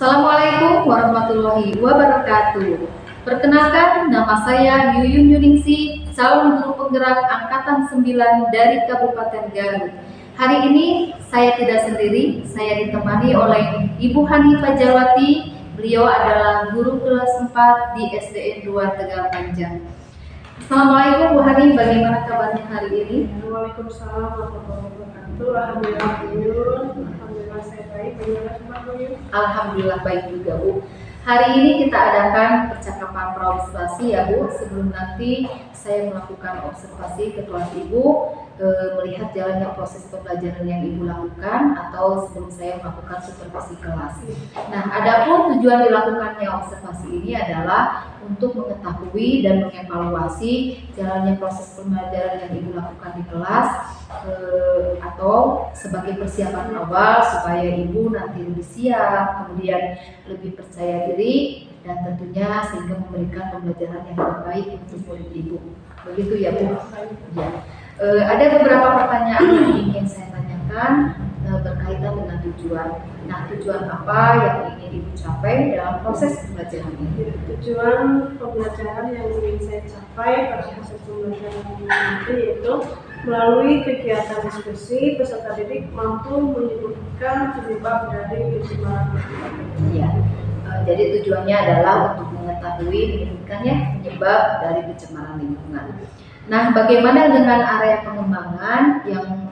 Assalamualaikum warahmatullahi wabarakatuh. Perkenalkan, nama saya Yuyun Yuningsi, calon guru penggerak Angkatan 9 dari Kabupaten Garut. Hari ini saya tidak sendiri, saya ditemani oleh Ibu Hanifah Jawati. Beliau adalah guru kelas 4 di SDN 2 Tegal Panjang. Assalamualaikum Bu Hani, bagaimana kabarnya hari ini? Waalaikumsalam warahmatullahi wabarakatuh. Alhamdulillah Yuyun, alhamdulillah saya baik. Bagaimana kabar Yuyun? Alhamdulillah baik juga Bu. Hari ini kita adakan percakapan praobservasi ya Bu. Sebelum nanti saya melakukan observasi ke kelas Ibu, melihat jalannya proses pembelajaran yang Ibu lakukan, atau sebelum saya melakukan supervisi kelas. Nah, adapun tujuan dilakukannya observasi ini adalah untuk mengetahui dan mengevaluasi jalannya proses pembelajaran yang Ibu lakukan di kelas, atau sebagai persiapan awal supaya Ibu nanti lebih siap, kemudian lebih percaya diri, dan tentunya sehingga memberikan pembelajaran yang terbaik untuk murid Ibu. Begitu ya Bu? Ya. Ada beberapa pertanyaan yang ingin saya tanyakan berkaitan dengan tujuan. Nah, tujuan apa yang ingin Ibu capai dalam proses pembelajaran ini? Tujuan pembelajaran yang ingin saya capai pada proses pembelajaran ini nanti yaitu melalui kegiatan diskusi, peserta didik mampu menyebutkan penyebab dari pencemaran lingkungan. Ya. Jadi tujuannya adalah untuk mengetahui menyebutkannya penyebab dari pencemaran lingkungan. Nah, bagaimana dengan area pengembangan yang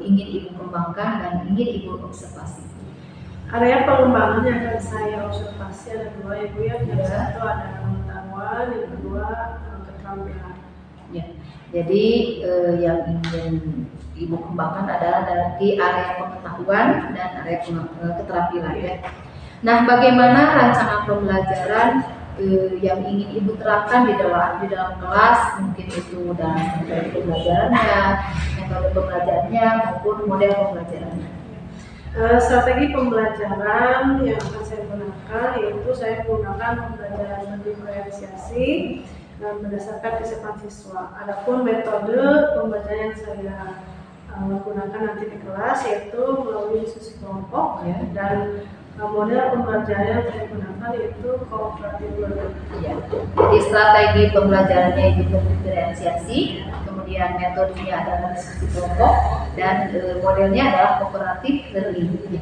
ingin Ibu kembangkan dan ingin Ibu observasi? Area pengembangan yang akan saya observasi ada dua ya Bu ya. Yang satu ada pengetahuan, yang kedua keterampilan. Ya. Jadi yang ingin Ibu kembangkan adalah dari area pengetahuan dan area keterampilan ya. Nah, bagaimana rancangan pembelajaran yang ingin Ibu terapkan di dalam kelas, mungkin itu dalam metode pembelajarannya, metode pembelajarannya maupun model pembelajarannya. Strategi pembelajaran yang akan saya gunakan yaitu saya menggunakan pembelajaran berdiferensiasi dan berdasarkan keseimbangan siswa. Adapun metode pembelajaran yang saya gunakan nanti di kelas yaitu melalui diskusi kelompok ya, dan model pembelajaran yang saya gunakan yaitu cooperative learning. Ya. Jadi strategi pembelajarannya itu berdiferensiasi, kemudian metodenya adalah diskusi kelompok, dan modelnya adalah cooperative learning.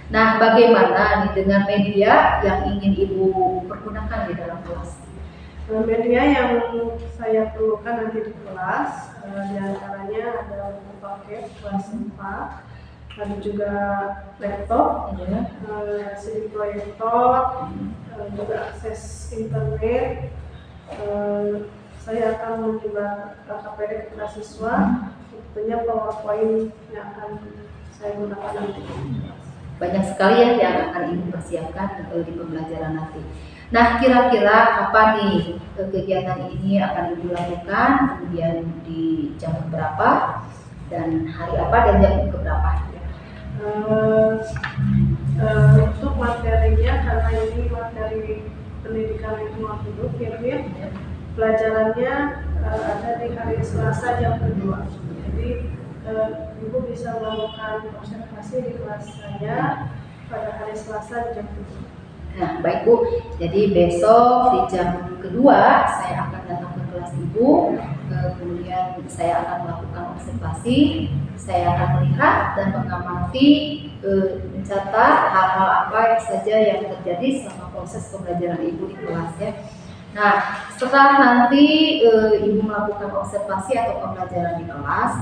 Nah, bagaimana nih dengan media yang ingin Ibu pergunakan di dalam kelas? Media yang saya perlukan nanti di kelas diantaranya ada buku paket kelas 4, ada juga laptop, CD proyektor, juga akses internet. Saya akan menyebar KPD ke kelas siswa, tentunya PowerPoint yang akan saya gunakan nanti. Banyak sekali ya yang akan Ibu persiapkan di pembelajaran nanti. Nah, kira-kira kapan nih kegiatan ini akan Ibu lakukan, kemudian di jam berapa, dan hari apa dan jam berapa? Untuk materinya, karena ini materi pendidikan lingkungan hidup ya, pelajarannya ada di hari Selasa jam kedua. Jadi Ibu bisa melakukan observasi di kelas saya pada hari Selasa jam kedua. Nah, baik Bu, jadi besok di jam kedua saya akan datang ke kelas Ibu, kemudian saya akan melakukan observasi, saya akan melihat dan mengamati, mencatat hal-hal apa saja yang terjadi selama proses pembelajaran Ibu di kelas ya. Nah, setelah nanti Ibu melakukan observasi atau pembelajaran di kelas,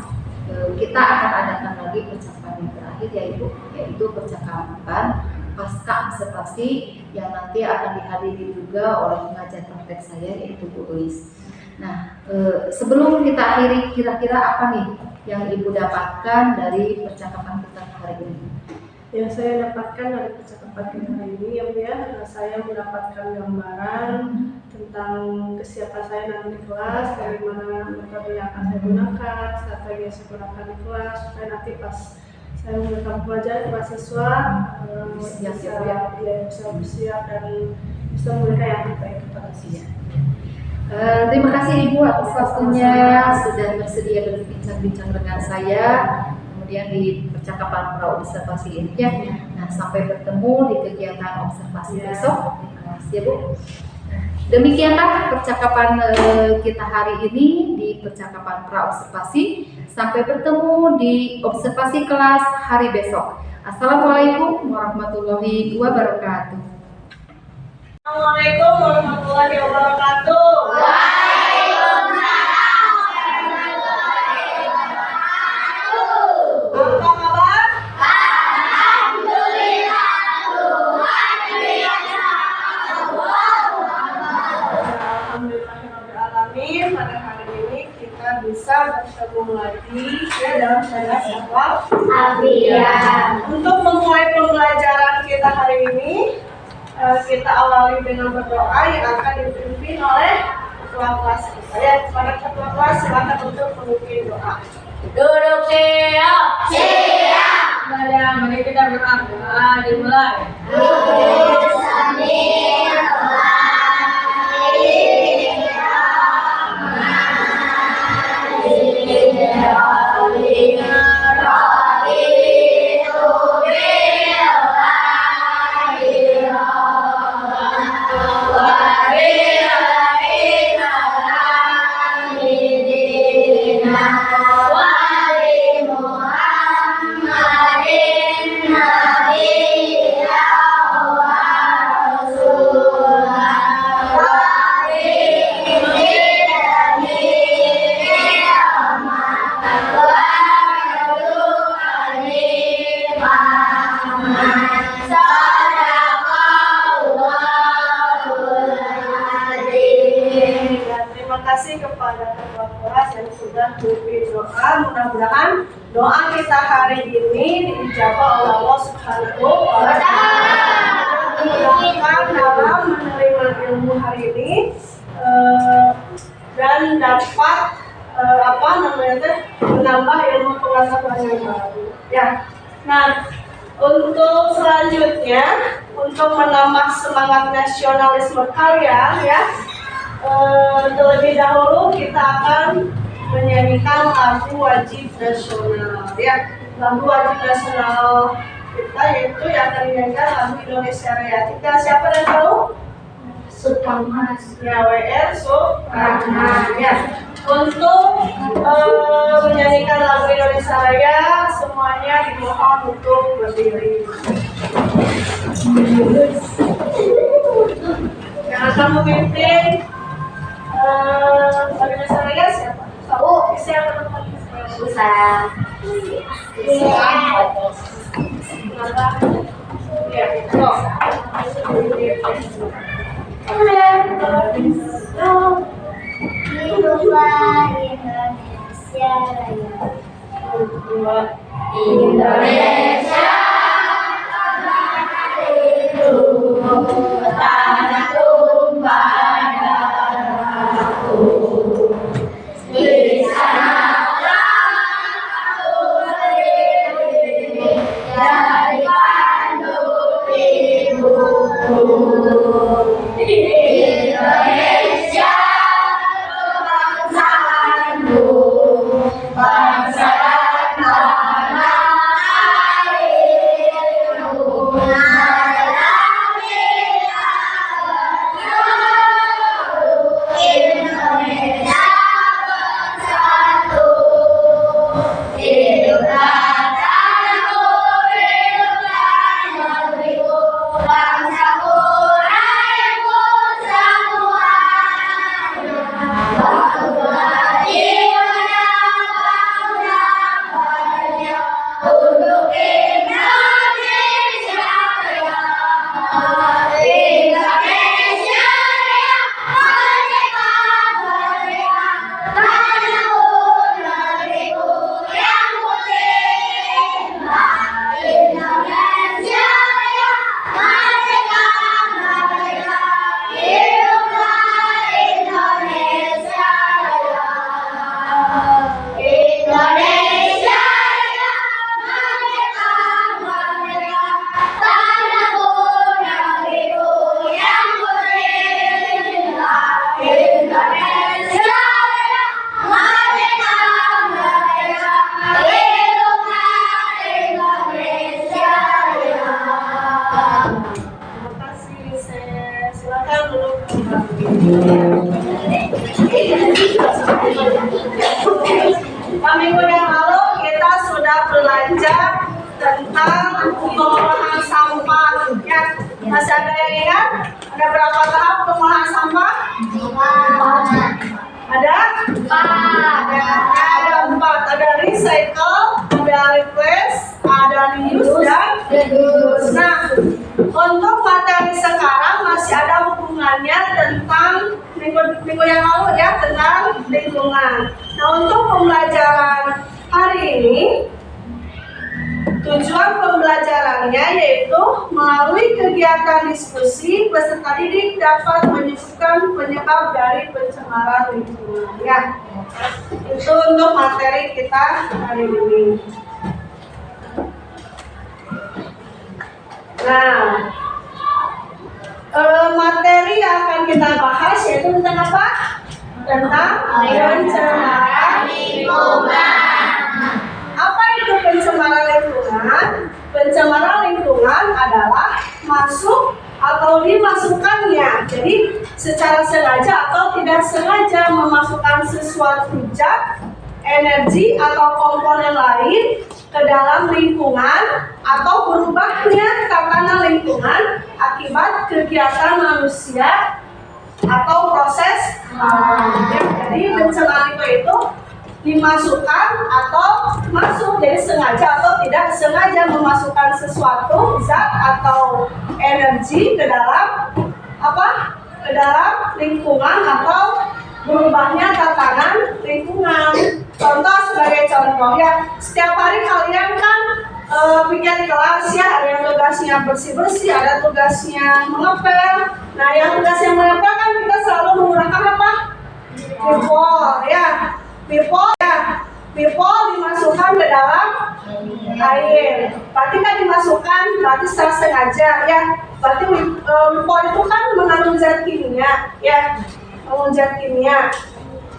kita akan adakan lagi percakapan yang terakhir yaitu percakapan pasca observasi yang nanti akan dihadiri juga oleh pengajar praktek saya yaitu Bu Elis. Nah, sebelum kita akhiri, kira-kira apa nih yang Ibu dapatkan dari percakapan kita hari ini? Yang saya dapatkan dari percakapan kita hari ini ya, saya mendapatkan gambaran tentang kesiapan saya nanti di kelas, dari mana metode yang akan saya gunakan, strategi yang saya gunakan di kelas, supaya nanti pas saya memberikan pelajaran kepada siswa bisa bersiap dan bisa memberikan yang terbaik kepada siswa. Terima kasih Ibu atas waktunya sudah bersedia berbincang-bincang dengan saya. kemudian di percakapan pra-observasi ini ya. Nah, sampai bertemu di kegiatan observasi besok. Terima kasih ya Bu. Demikianlah percakapan kita hari ini di percakapan pra-observasi. Sampai bertemu di observasi kelas hari besok. Assalamualaikum warahmatullahi wabarakatuh. Assalamualaikum warahmatullahi wabarakatuh. Apa kabar? Alhamdulillahirrahmanirrahim. Pada hari ini kita bisa bertemu lagi ya dalam kelas awal. Untuk memulai pembelajaran kita hari ini, kita awali dengan berdoa yang akan dipimpin oleh ketua kelas kita. Ya, kepada ketua kelas silakan untuk memimpin doa. Duduk siap. Mari kita berdoa. Dimulai. Terima kasih kepada ketua kelas yang sudah memimpin doa. Mudah-mudahan doa kita hari ini diijabah oleh Allah Subhanahu wa Ta'ala. Mudah-mudahan dalam menerima ilmu hari ini dan dapat menambah ilmu pengetahuan yang baru. Ya. Nah, untuk selanjutnya, untuk menambah semangat nasionalisme kalian, ya. Terlebih dahulu kita akan menyanyikan lagu wajib nasional, ya. Lagu wajib nasional kita yaitu yang akan dinyanyikan lagu Indonesia Raya. Kita siapa yang tahu? Sukamah. Ya, WR Sukamah. Ya. Untuk menyanyikan lagu Indonesia Raya, semuanya dimohon untuk berdiri. Yang akan memimpin Indonesia Raya siapa? Tahu? Siapa teman-teman? Kenapa? Ya, Indonesia tanah tumpah darahku, di sana aku berdiri dari kandung ibuku. Indonesia kebangsaanku, bangsa dan tanah air. Minggu yang lalu kita sudah belajar tentang pengolahan sampah. Ya, masih ada yang ingat? Ada berapa tahap pengolahan sampah? Ada? Ada 4. Ada recycle, ada replace, ada reuse, dan reduce. Nah, untuk materi sekarang masih ada hubungannya tentang minggu yang lalu ya, tentang lingkungan. Nah, untuk pembelajaran hari ini, tujuan pembelajarannya yaitu melalui kegiatan diskusi peserta didik dapat menyebutkan penyebab dari pencemaran lingkungan. Ya, itu untuk materi kita hari ini. Nah, materi yang akan kita bahas yaitu tentang apa? Tentang pencemaran lingkungan. Apa itu pencemaran lingkungan? Pencemaran lingkungan adalah masuk atau dimasukkannya. Jadi secara sengaja atau tidak sengaja memasukkan sesuatu zat, energi atau komponen lain ke dalam lingkungan atau berubahnya tatanan lingkungan akibat kegiatan manusia atau proses alam. Jadi pencemaran itu dimasukkan atau masuk, jadi sengaja atau tidak sengaja memasukkan sesuatu zat atau energi ke dalam apa? Ke dalam lingkungan atau berubahnya tatanan lingkungan. Contoh, sebagai contoh ya, setiap hari kalian kan bikin kelas ya, ada yang tugasnya bersih-bersih, ada tugasnya mengepel. Nah, yang tugasnya mengepel kan kita selalu menggunakan apa? Pipol ya. Pipol dimasukkan ke dalam air. Berarti kan dimasukkan, berarti secara sengaja ya. Berarti pipol itu kan mengandung zat kimia ya, mengandung zat kimia.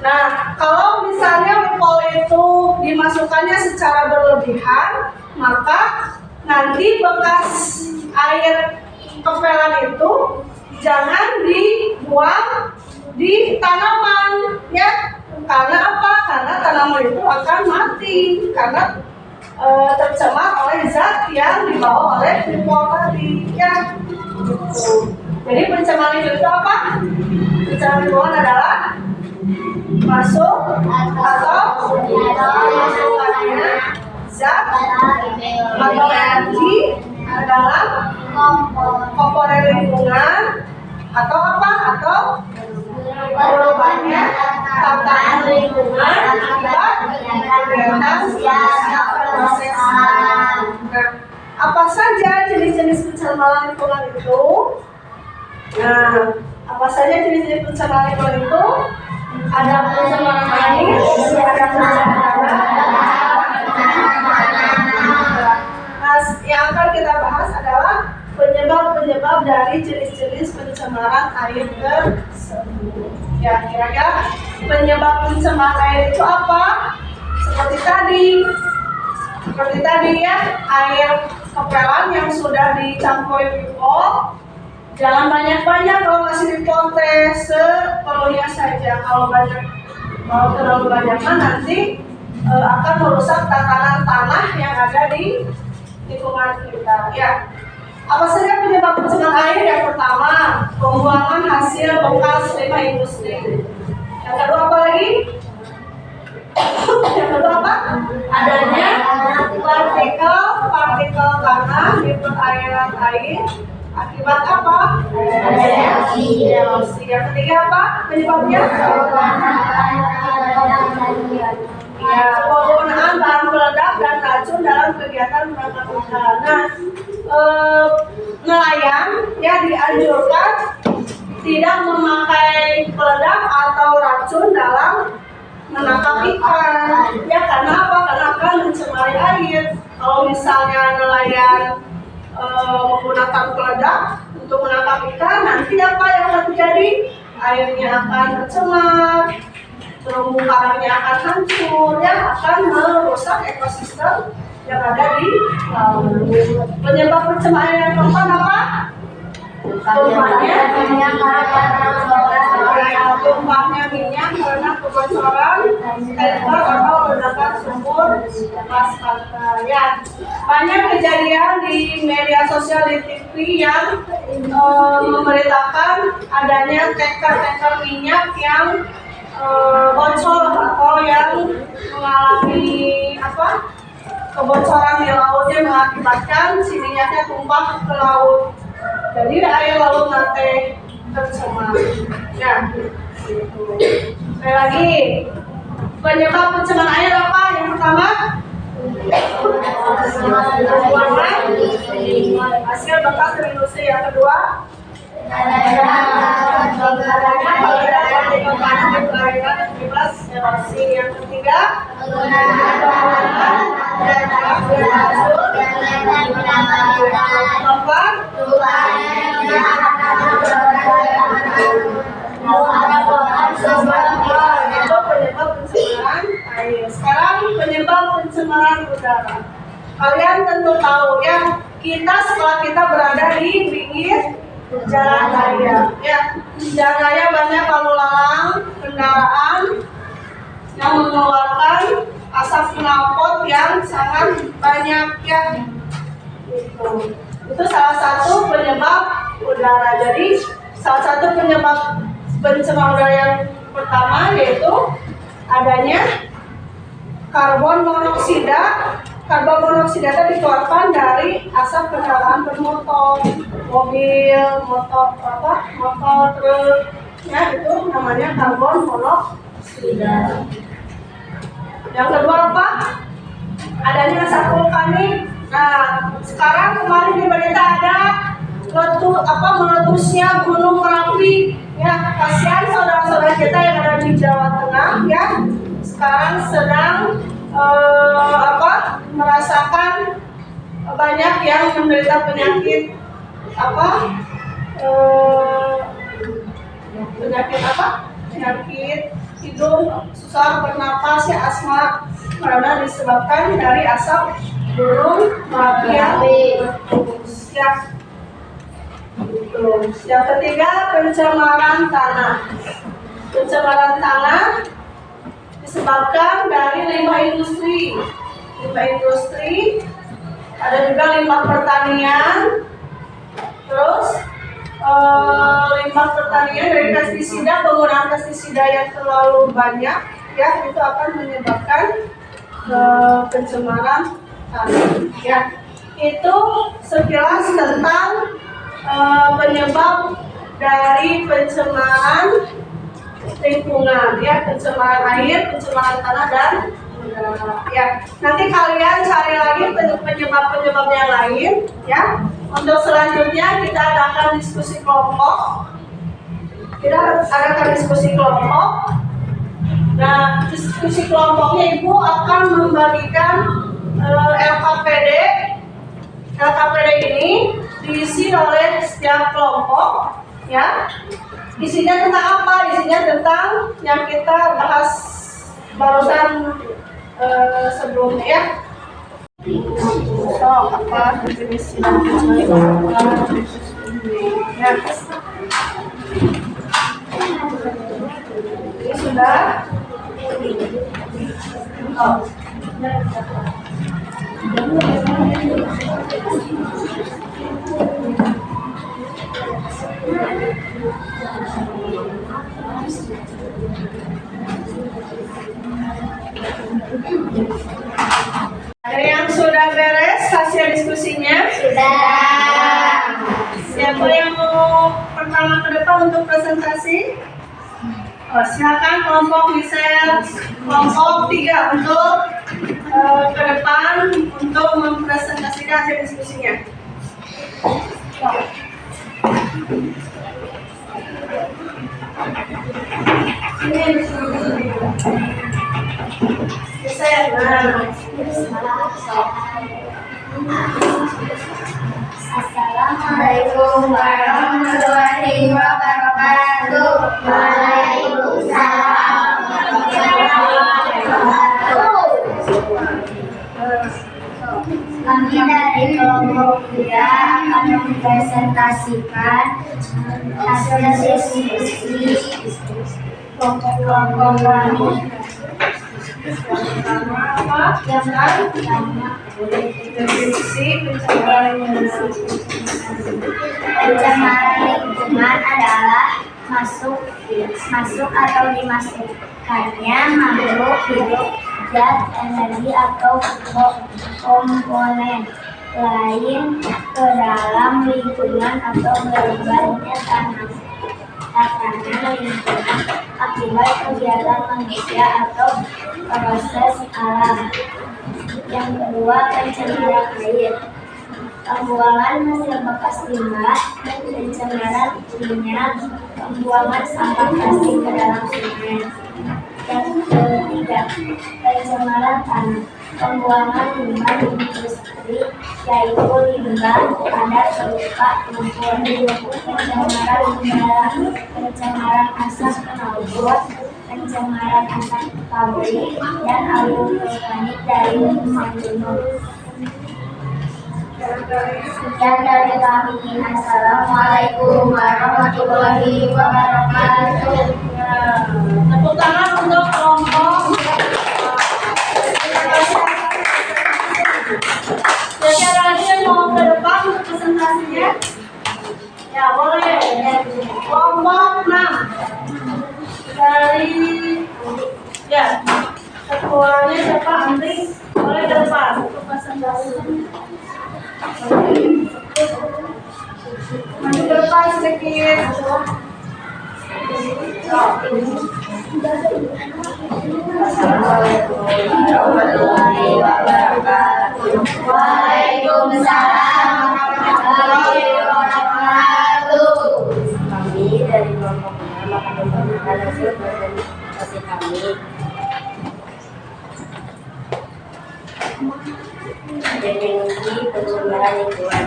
Nah, kalau misalnya pipol itu dimasukkannya secara berlebihan, maka nanti bekas air kepelan itu jangan dibuang di tanaman ya. Karena apa? Karena tanaman itu akan mati karena tercemar oleh zat yang dibawa oleh pipol tadi ya. Jadi pencemaran itu apa? Pencemaran lingkungan adalah masuk atau dimasukkannya zat atau energi ke dalam komponen lingkungan atau apa? Atau berubahnya tatanan lingkungan akibat kegiatan proses alam. Nah, apa saja jenis-jenis pencemaran lingkungan itu? Nah, apa saja jenis-jenis pencemaran lingkungan itu? Ada pencemaran air, ada pencemaran tanah. Nah, yang akan kita bahas adalah penyebab-penyebab dari jenis-jenis pencemaran air tersebut. Ya, kira-kira penyebab pencemaran air itu apa? Seperti tadi ya, air kepelan yang sudah dicampuri pipol, jangan banyak-banyak. Kalau masih pipol teh seperlunya saja. Kalau terlalu banyak nanti akan merusak tatanan tanah yang ada di lingkungan kita. Ya. Apa saja penyebab pencemaran air? Yang pertama, pembuangan hasil bekas limbah industri. Yang kedua apa lagi? Yang kedua apa? Adanya partikel tanah di perairan air akibat apa? Erosi. Yang ketiga apa penyebabnya? Ya, penggunaan bahan peledak dan racun dalam kegiatan penangkapan ikan. Nah, nelayan ya dianjurkan tidak memakai peledak atau racun dalam menangkap ikan. Ya, karena apa? Karena akan mencemari air. Kalau misalnya nelayan menggunakan peledak untuk menangkap ikan, nanti apa yang akan terjadi? Airnya akan tercemar, terumbu karangnya akan hancur, ya, akan merusak ekosistem yang ada di laut. Penyebab pencemaran yang keempat apa? Tumpahnya minyak tumpahnya minyak karena kebocoran tanker atau ledakan sumur gas tanker. Ya, banyak kejadian di media sosial di TV yang memberitakan adanya tanker-tanker minyak yang bocor atau yang mengalami kebocoran di lautnya mengakibatkan si minyaknya tumpah ke laut. Jadi air laut nanti tercemar. Ya, gitu. Sekali lagi, penyebab pencemaran air apa? Yang pertama, hasil bekas dari industri. Yang kedua, bebas emisi. Yang ketiga, itu penyebab pencemaran air. Sekarang penyebab pencemaran udara. Kalian tentu tahu ya, setelah kita berada di pinggir jalan raya, ya, jalan raya banyak lalu lalang kendaraan yang mengeluarkan asap knalpot yang sangat banyak ya. Itu salah satu penyebab udara. Jadi salah satu penyebab pencemaran udara yang pertama yaitu adanya karbon monoksida. Karbon monoksida itu dikeluarkan dari asap kendaraan bermotor, mobil, motor truk, ya, itu namanya karbon monoksida. Yang kedua apa? Adanya asap vulkanik. Nah, sekarang kemarin di berita ada meletusnya Gunung Merapi. Ya, kasihan saudara-saudara kita yang ada di Jawa Tengah, ya, sekarang sedang merasakan banyak yang menderita penyakit penyakit hidung, susah bernapas, ya, asma, karena disebabkan dari asap gunung Merapi yang meletus. Ya. Yang ketiga, pencemaran tanah. Pencemaran tanah disebabkan dari limbah industri. Ada juga limbah pertanian. Terus limbah pertanian dari pestisida, penggunaan pestisida yang terlalu banyak, ya, itu akan menyebabkan pencemaran tanah. Ya, itu sekilas tentang penyebab dari pencemaran lingkungan, ya, pencemaran air, pencemaran tanah dan udara. Ya, nanti kalian cari lagi penyebab-penyebab yang lain, ya. Untuk selanjutnya kita adakan diskusi kelompok. Nah, diskusi kelompoknya Ibu akan membagikan LKPD. LKPD ini diisi oleh setiap kelompok, ya. Isinya tentang apa? Isinya tentang yang kita bahas barusan sebelumnya, ya. Definisi ya. Ini sudah. Ada yang sudah beres hasil diskusinya? Sudah. Siapa yang mau pertama ke depan untuk presentasi? Silakan kelompok Michelle, kelompok 3 untuk ke depan untuk mempresentasikan hasil diskusinya. Assalamualaikum warahmatullahi wabarakatuh. Waalaikumsalam warahmatullahi wabarakatuh. Kami dari kelompok 3 mempresentasikan hasil diskusi kelompok kami yang pertama Definisi pencemaran lingkungan adalah masuk atau dimasukkannya makhluk hidup, zat, energi atau komponen lain ke dalam lingkungan atau berubahnya tatanan lingkungan akibat kegiatan manusia atau proses alam. Yang kedua, pencemaran air. Pembuangan hasil bekas limbah, pencemaran minyak, pembuangan sampah plastik ke dalam sungai. Yang ketiga, pencemaran tanah. Pembuangan limbah industri, yaitu limbah padat berupa lumpur, pencemaran udara, pencemaran asap knalpot, pencemaran asap pabrik, dan abu vulkanik dari letusan gunung. Sekian dari kami. Assalamualaikum warahmatullahi wabarakatuh. Tepuk tangan untuk kelompok. Siapa lagi yang mau ke depan untuk presentasinya? Ya boleh. Kelompok 6 dari ketuanya siapa? Andri, boleh ke depan untuk presentasi. Maju ke depan sedikit. Assalamualaikum warahmatullahi wabarakatuh. Waalaikumsalam warahmatullahi wabarakatuh. Kami dari kelompok 6 akan membagikan hasil presentasi kami. Definisi pencemaran lingkungan.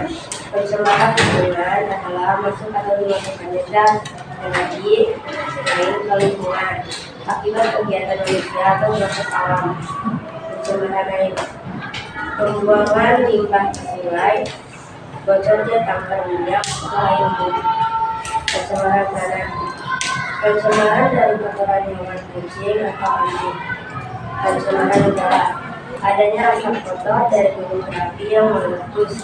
Pencemaran lingkungan adalah masuk atau dimasukkannya zat, energi lain ke lingkungan akibat kegiatan manusia atau proses alam. Pencemaran air. Pembuangan limbah ke sungai, bocornya tambang minyak lain. Pencemaran tanah. Pencemaran dari kotoran hewan kucing atau anjing. Pencemaran udara. Adanya asap kotor dari gunung berapi yang meletus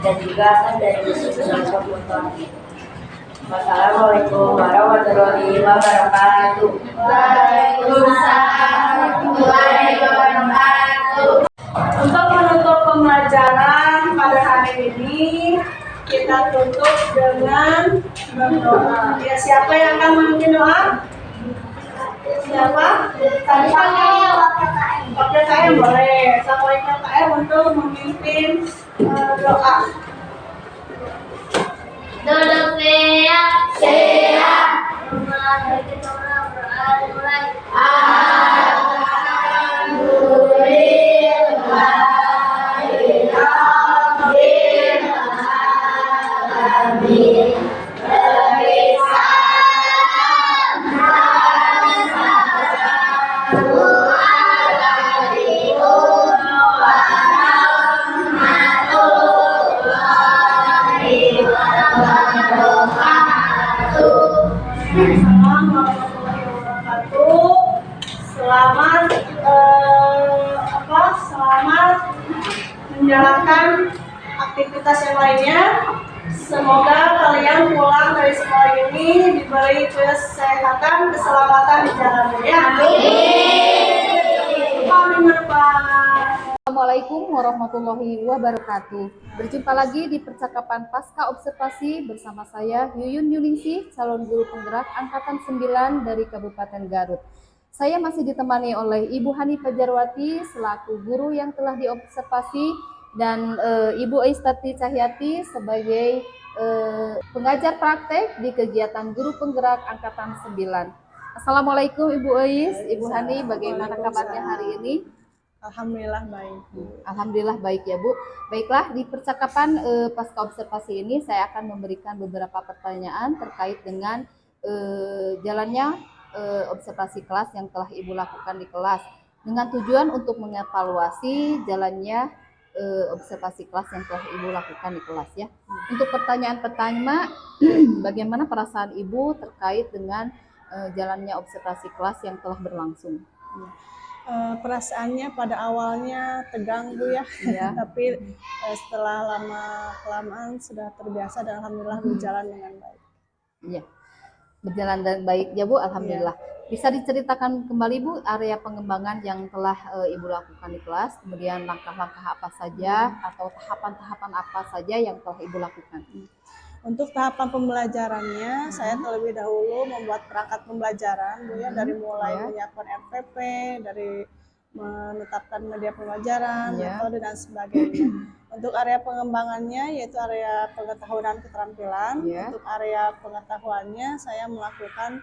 dan juga asap dari mesin pengangkut motor. Wassalamualaikum warahmatullahi wabarakatuh. Waalaikumsalam warahmatullahi wabarakatuh. Untuk menutup pembelajaran pada hari ini, kita tutup dengan berdoa. Ya, siapa yang akan memimpin doa? Siapa? Tadi Wakil KM boleh. Sang wakil KM untuk memimpin doa. Duduk siap. Siap. Assalamualaikum warahmatullahi wabarakatuh. Selamat menjalankan aktivitas yang lainnya. Semoga kalian pulang dari sekolah ini diberi kesehatan, keselamatan di jalannya ya. Amin. Assalamualaikum warahmatullahi wabarakatuh. Berjumpa lagi di percakapan Pasca Observasi bersama saya Yuyun Yuningsih, calon guru penggerak angkatan 9 dari Kabupaten Garut. Saya masih ditemani oleh Ibu Hani Fajarwati selaku guru yang telah diobservasi dan Ibu Aistati Cahyati sebagai pengajar praktek di kegiatan guru penggerak angkatan 9. Assalamualaikum Ibu Ais, Ibu Hani, bagaimana kabarnya hari ini? Alhamdulillah baik. Alhamdulillah baik ya Bu. Baiklah, di percakapan pasca observasi ini saya akan memberikan beberapa pertanyaan terkait dengan jalannya observasi kelas yang telah Ibu lakukan di kelas dengan tujuan untuk mengevaluasi jalannya observasi kelas yang telah Ibu lakukan di kelas ya. Untuk pertanyaan pertama, bagaimana perasaan Ibu terkait dengan jalannya observasi kelas yang telah berlangsung? Perasaannya pada awalnya tegang Bu ya, Iya. tapi setelah lama kelamaan sudah terbiasa dan alhamdulillah berjalan dengan baik. Iya, berjalan dengan baik ya Bu, alhamdulillah. Bisa diceritakan kembali Bu area pengembangan yang telah Ibu lakukan di kelas, kemudian langkah-langkah apa saja atau tahapan-tahapan apa saja yang telah Ibu lakukan? Untuk tahapan pembelajarannya, saya terlebih dahulu membuat perangkat pembelajaran Bu ya, dari mulai menyiapkan RPP, dari menetapkan media pembelajaran, metode dan sebagainya. Untuk area pengembangannya yaitu area pengetahuan dan keterampilan. Untuk area pengetahuannya saya melakukan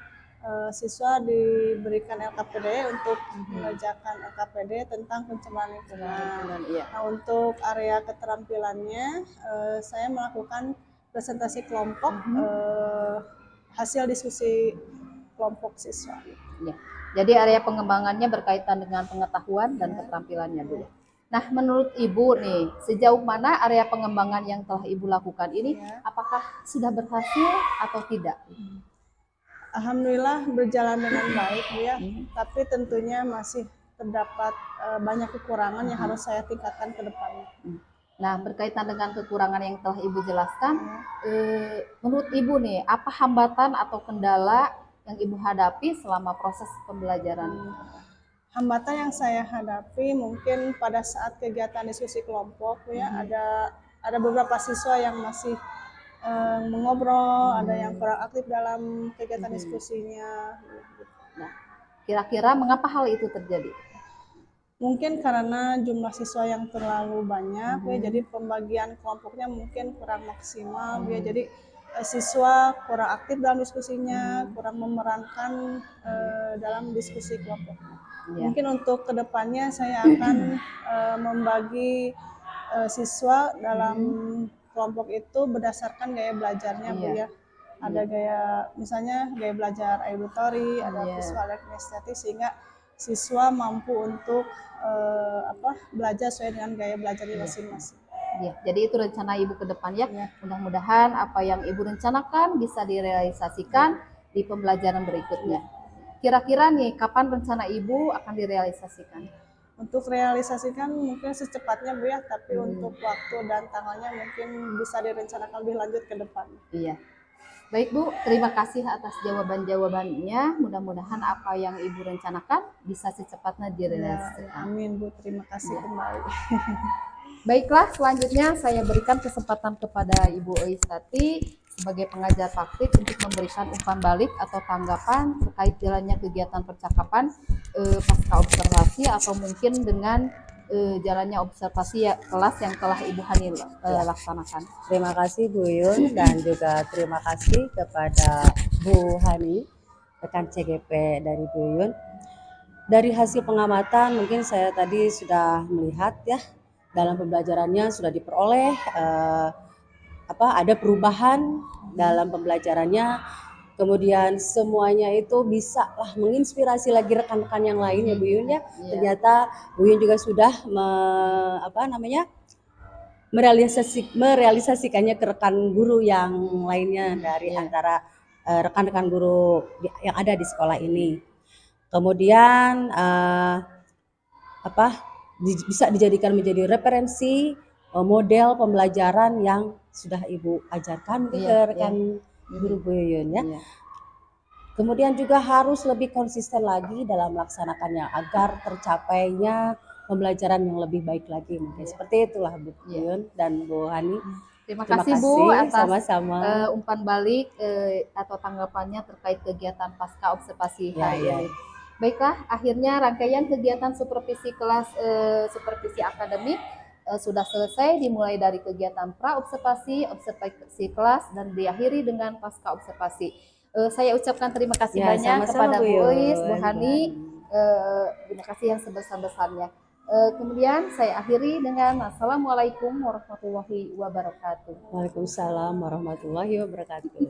siswa diberikan LKPD untuk mengerjakan LKPD tentang pencemaran lingkungan. Nah, untuk area keterampilannya saya melakukan presentasi kelompok hasil diskusi kelompok siswa. Ya. Jadi area pengembangannya berkaitan dengan pengetahuan dan keterampilannya Bu. Nah, menurut Ibu nih, sejauh mana area pengembangan yang telah Ibu lakukan ini, apakah sudah berhasil atau tidak? Alhamdulillah berjalan dengan baik Bu ya, tapi tentunya masih terdapat banyak kekurangan yang harus saya tingkatkan ke depannya. Nah, berkaitan dengan kekurangan yang telah Ibu jelaskan, menurut Ibu nih, apa hambatan atau kendala yang Ibu hadapi selama proses pembelajaran? Hambatan yang saya hadapi mungkin pada saat kegiatan diskusi kelompok ya, ada beberapa siswa yang masih mengobrol, ada yang kurang aktif dalam kegiatan diskusinya. Nah, kira-kira mengapa hal itu terjadi? Mungkin karena jumlah siswa yang terlalu banyak ya, jadi pembagian kelompoknya mungkin kurang maksimal ya, jadi siswa kurang aktif dalam diskusinya, kurang memerankan dalam diskusi kelompok. Mungkin untuk kedepannya saya akan membagi siswa dalam kelompok itu berdasarkan gaya belajarnya Bu ya. Ada gaya, misalnya gaya belajar auditori, ada visual dan kinestetik, sehingga siswa mampu untuk belajar sesuai dengan gaya belajarnya masing-masing. Ya, jadi itu rencana Ibu ke depan ya. Mudah-mudahan apa yang Ibu rencanakan bisa direalisasikan di pembelajaran berikutnya. Kira-kira nih, kapan rencana Ibu akan direalisasikan? Untuk realisasikan mungkin secepatnya Bu ya, tapi untuk waktu dan tanggalnya mungkin bisa direncanakan lebih lanjut ke depan. Iya. Baik Bu, terima kasih atas jawaban-jawabannya. Mudah-mudahan apa yang Ibu rencanakan bisa secepatnya direalisasikan. Amin Bu, terima kasih kembali. Baiklah, selanjutnya saya berikan kesempatan kepada Ibu Oistati sebagai pengajar praktik untuk memberikan umpan balik atau tanggapan terkait jalannya kegiatan percakapan pasca observasi atau mungkin dengan jalannya observasi kelas yang telah Ibu Hani laksanakan. Terima kasih Bu Yun dan juga terima kasih kepada Bu Hani, rekan CGP dari Bu Yun. Dari hasil pengamatan mungkin saya tadi sudah melihat ya, dalam pembelajarannya sudah diperoleh ada perubahan dalam pembelajarannya, kemudian semuanya itu bisa lah menginspirasi lagi rekan-rekan yang lain ya Bu Yun ya. Ternyata Bu Yun juga sudah merealisasikannya ke rekan guru yang lainnya dari antara rekan-rekan guru yang ada di sekolah ini. Kemudian bisa dijadikan menjadi referensi model pembelajaran yang sudah Ibu ajarkan ke rekan guru Bu Yun ya. Kemudian juga harus lebih konsisten lagi dalam melaksanakannya agar tercapainya pembelajaran yang lebih baik lagi. Mungkin seperti itulah Bu Yun dan Bu Hani. Terima kasih Bu atas sama-sama umpan balik atau tanggapannya terkait kegiatan pasca observasi hari ini. Baiklah, akhirnya rangkaian kegiatan supervisi kelas supervisi akademik sudah selesai, dimulai dari kegiatan pra-observasi, observasi kelas, dan diakhiri dengan pasca observasi. Saya ucapkan terima kasih banyak kepada Bu Ois, Bu Hani, terima kasih yang sebesar-besarnya. Kemudian saya akhiri dengan Assalamualaikum warahmatullahi wabarakatuh. Waalaikumsalam warahmatullahi wabarakatuh.